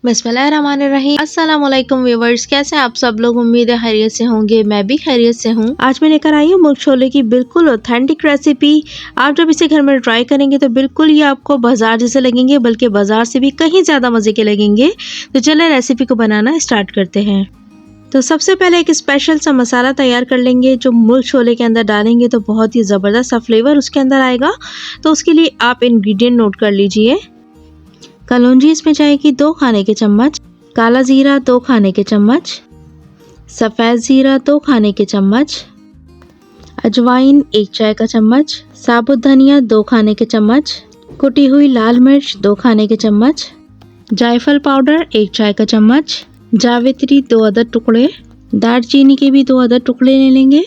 बिस्मिल्लाहिर्रहमानिर्रहीम। अस्सलाम वालेकुम व्यूवर्स, कैसे हैं आप सब लोग। उम्मीद है खैरियत से होंगे। मैं भी खैरियत से हूँ। आज मैं लेकर आई हूँ मुर्ग छोले की बिल्कुल ऑथेंटिक रेसिपी। आप जब इसे घर में ट्राई करेंगे तो बिल्कुल ये आपको बाजार जैसे लगेंगे, बल्कि बाजार से भी कहीं ज़्यादा मज़े के लगेंगे। तो चले रेसिपी को बनाना स्टार्ट करते हैं। तो सबसे पहले एक स्पेशल सा मसाला तैयार कर लेंगे जो मुर्ग छोले के अंदर डालेंगे तो बहुत ही ज़बरदस्त सा फ्लेवर उसके अंदर आएगा। तो उसके लिए आप इंग्रेडिएंट नोट कर लीजिए। कलौंजी इसमें जाएगी 2 खाने के चम्मच, काला जीरा 2 खाने के चम्मच, सफ़ेद जीरा 2 खाने के चम्मच, अजवाइन 1 चाय का चम्मच, साबुत धनिया 2 खाने के चम्मच, कुटी हुई लाल मिर्च 2 खाने के चम्मच, जायफल पाउडर 1 चाय का चम्मच, जावित्री 2 अदद टुकड़े, दालचीनी के भी 2 अदद टुकड़े ले लेंगे,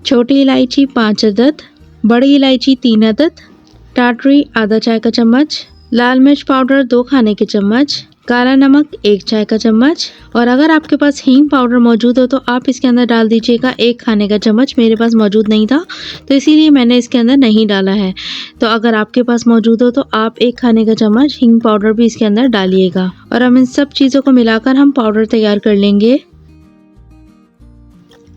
छोटी इलायची 5 अदद, बड़ी इलायची 3 अदद, टाटरी आधा चाय का चम्मच, लाल मिर्च पाउडर 2 खाने के चम्मच, काला नमक 1 चाय का चम्मच। और अगर आपके पास हींग पाउडर मौजूद हो तो आप इसके अंदर डाल दीजिएगा 1 खाने का चम्मच। मेरे पास मौजूद नहीं था तो इसीलिए मैंने इसके अंदर नहीं डाला है। तो अगर आपके पास मौजूद हो तो आप 1 खाने का चम्मच हींग पाउडर भी इसके अंदर डालिएगा। और हम इन सब चीज़ों को मिलाकर हम पाउडर तैयार कर लेंगे।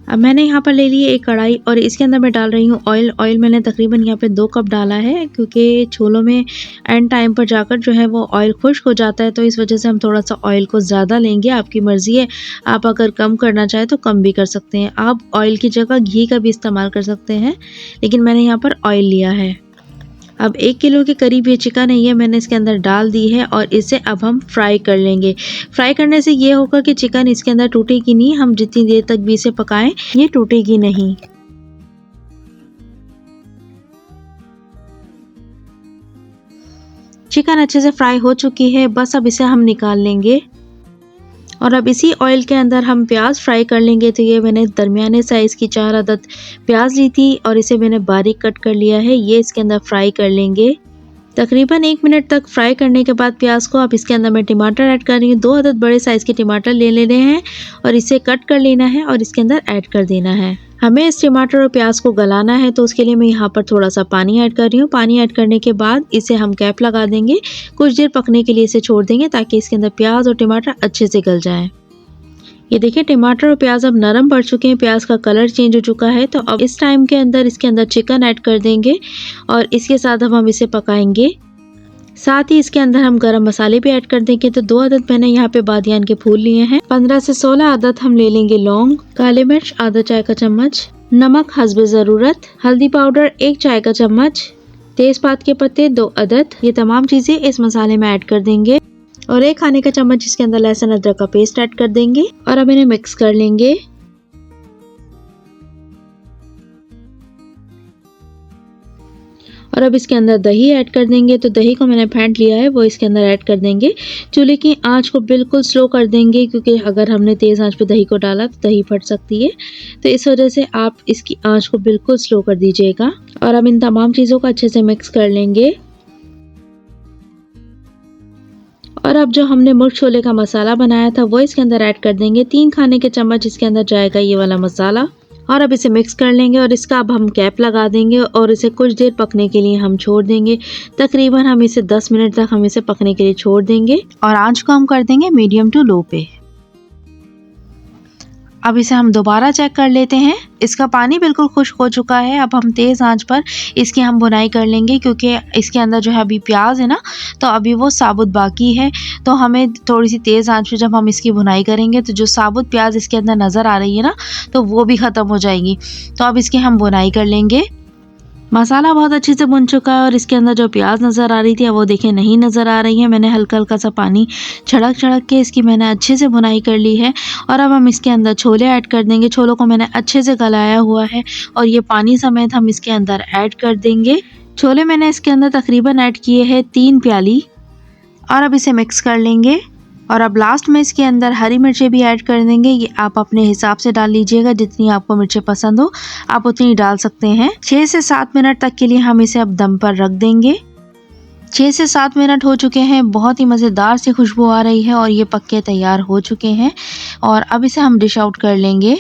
अब मैंने यहाँ पर ले ली है एक कढ़ाई और इसके अंदर मैं डाल रही हूँ ऑयल। ऑयल मैंने तकरीबन यहाँ पे 2 कप डाला है, क्योंकि छोलों में एंड टाइम पर जाकर जो है वो ऑयल खुश्क हो जाता है, तो इस वजह से हम थोड़ा सा ऑयल को ज़्यादा लेंगे। आपकी मर्ज़ी है, आप अगर कम करना चाहें तो कम भी कर सकते हैं। आप ऑयल की जगह घी का भी इस्तेमाल कर सकते हैं, लेकिन मैंने यहाँ पर ऑयल लिया है। अब 1 किलो के करीब ये चिकन है, ये मैंने इसके अंदर डाल दी है और इसे अब हम फ्राई कर लेंगे। फ्राई करने से ये होगा कि चिकन इसके अंदर टूटेगी नहीं। हम जितनी देर तक भी इसे पकाएं ये टूटेगी नहीं। चिकन अच्छे से फ्राई हो चुकी है, बस अब इसे हम निकाल लेंगे। और अब इसी ऑयल के अंदर हम प्याज फ्राई कर लेंगे। तो ये मैंने दरमियाने साइज़ की 4 अदद प्याज ली थी और इसे मैंने बारीक कट कर लिया है। ये इसके अंदर फ्राई कर लेंगे। तकरीबन 1 मिनट तक फ्राई करने के बाद प्याज को, अब इसके अंदर मैं टमाटर ऐड कर रही हूँ। 2 अदद बड़े साइज़ के टमाटर ले लेने हैं और इसे कट कर लेना है और इसके अंदर ऐड कर देना है। हमें इस टमाटर और प्याज को गलाना है, तो उसके लिए मैं यहाँ पर थोड़ा सा पानी ऐड कर रही हूँ। पानी ऐड करने के बाद इसे हम कैप लगा देंगे। कुछ देर पकने के लिए इसे छोड़ देंगे ताकि इसके अंदर प्याज और टमाटर अच्छे से गल जाएं। ये देखिए टमाटर और प्याज अब नरम पड़ चुके हैं, प्याज का कलर चेंज हो चुका है। तो अब इस टाइम के अंदर इसके अंदर चिकन ऐड कर देंगे और इसके साथ अब हम इसे पकाएंगे। साथ ही इसके अंदर हम गरम मसाले भी ऐड कर देंगे। तो 2 अदद मैंने यहाँ पे बादियान के फूल लिए हैं। 15 से 16 अदद हम ले लेंगे लौंग, काले मिर्च आधा चाय का चम्मच, नमक हस्बे ज़रूरत, हल्दी पाउडर 1 चाय का चम्मच, तेज़पात के पत्ते 2 अदद। ये तमाम चीज़ें इस मसाले में ऐड कर देंगे और 1 खाने का चम्मच इसके अंदर लहसुन अदरक का पेस्ट ऐड कर देंगे और अब इन्हें मिक्स कर लेंगे। और अब इसके अंदर दही ऐड कर देंगे। तो दही को मैंने फेंट लिया है, वो इसके अंदर ऐड कर देंगे। चूल्हे की आंच को बिल्कुल स्लो कर देंगे, क्योंकि अगर हमने तेज़ आंच पे दही को डाला तो दही फट सकती है। तो इस वजह से आप इसकी आंच को बिल्कुल स्लो कर दीजिएगा। और अब इन तमाम चीज़ों को अच्छे से मिक्स कर लेंगे। और अब जो हमने मुर्ग छोले का मसाला बनाया था वो इसके अंदर ऐड कर देंगे। 3 खाने के चम्मच इसके अंदर जाएगा ये वाला मसाला। और अब इसे मिक्स कर लेंगे और इसका अब हम कैप लगा देंगे और इसे कुछ देर पकने के लिए हम छोड़ देंगे। तकरीबन हम इसे 10 मिनट तक हम इसे पकने के लिए छोड़ देंगे और आंच को हम कर देंगे मीडियम टू लो पे। अब इसे हम दोबारा चेक कर लेते हैं। इसका पानी बिल्कुल खुश्क हो चुका है। अब हम तेज़ आंच पर इसकी हम बुनाई कर लेंगे, क्योंकि इसके अंदर जो है अभी प्याज है ना, तो अभी वो साबुत बाकी है। तो हमें थोड़ी सी तेज़ आंच पे जब हम इसकी बुनाई करेंगे तो जो साबुत प्याज इसके अंदर नज़र आ रही है ना, तो वो भी ख़त्म हो जाएगी। तो अब इसकी हम बुनाई कर लेंगे। मसाला बहुत अच्छे से भुन चुका है और इसके अंदर जो प्याज नज़र आ रही थी वो देखें नहीं नज़र आ रही है। मैंने हल्का हल्का सा पानी छिड़क के इसकी मैंने अच्छे से बुनाई कर ली है। और अब हम इसके अंदर छोले ऐड कर देंगे। छोलों को मैंने अच्छे से गलाया हुआ है और ये पानी समेत हम इसके अंदर ऐड कर देंगे। छोले मैंने इसके अंदर तकरीबन ऐड किए हैं 3 प्याली और अब इसे मिक्स कर लेंगे। और अब लास्ट में इसके अंदर हरी मिर्चें भी ऐड कर देंगे। ये आप अपने हिसाब से डाल लीजिएगा, जितनी आपको मिर्चें पसंद हो आप उतनी डाल सकते हैं। 6 से 7 मिनट तक के लिए हम इसे अब दम पर रख देंगे। 6 से 7 मिनट हो चुके हैं। बहुत ही मज़ेदार सी खुशबू आ रही है और ये पक्के तैयार हो चुके हैं। और अब इसे हम डिश आउट कर लेंगे।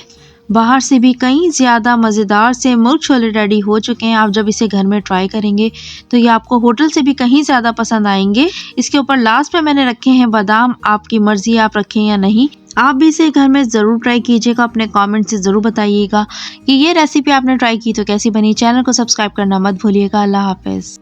बाहर से भी कहीं ज़्यादा मज़ेदार से मुर्ग छोले रेडी हो चुके हैं। आप जब इसे घर में ट्राई करेंगे तो ये आपको होटल से भी कहीं ज़्यादा पसंद आएंगे। इसके ऊपर लास्ट में मैंने रखे हैं बादाम, आपकी मर्ज़ी आप रखें या नहीं। आप भी इसे घर में ज़रूर ट्राई कीजिएगा। अपने कमेंट से ज़रूर बताइएगा कि ये रेसिपी आपने ट्राई की तो कैसी बनी। चैनल को सब्सक्राइब करना मत भूलिएगा। अल्लाह हाफ़िज़।